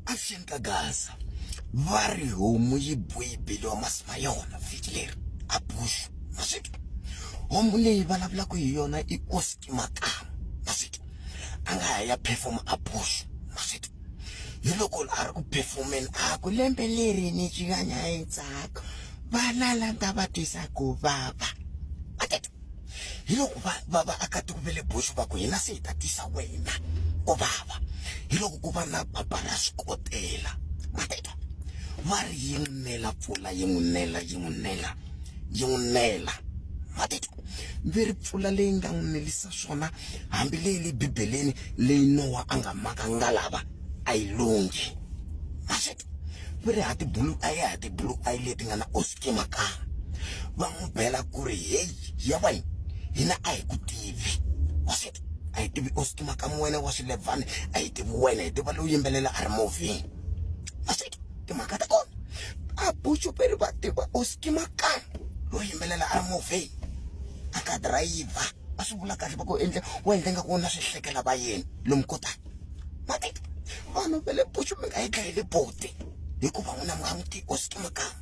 Action Kagaza. Vari homu yi boyi belo masma yona fitler. Apush. Masik. Homu leyi vulavula ku hi yona I Oski Makam. Masik. Anga ya perform apush. Masik. Hiloko ari ku performing aku lembe leri ni chiganya etsako. Valala ntavatisa ku vava. Atete. Hiloko baba akatukuvele bush va ku hina se hi tatisa wena ku vava. Hiloko ku va na papara swikotela mateta va ri yi n'wi nela pfula yi n'wi nela mateta vi ri pfula leyi nga n'wi nelisa swona hambi leyi bibeleni leyi Noah a nga makanga lava a yi lungi mateta vi ri hati blue eye leti nga na Oski Makam va n'wi bela ku ri hey ya va hina a hi ku tivi waseta a hi tivi Oski Makam wena wa swilevhani a hi tivi wena hi tiva lowu yimbelela a ri movheni waseta timhaka ta kona a Bushbury va tiva Oski Makam lowu yimbelela a ri movheni a ka driver a swi vula kahle va ku wa endla nga ku na swi hlekela va yena lomu kotaka mateka vanhu va le Bushbury mi nga yi dlayeli bote hikuva n'wina mi nga n'wi tivi Oski Makam.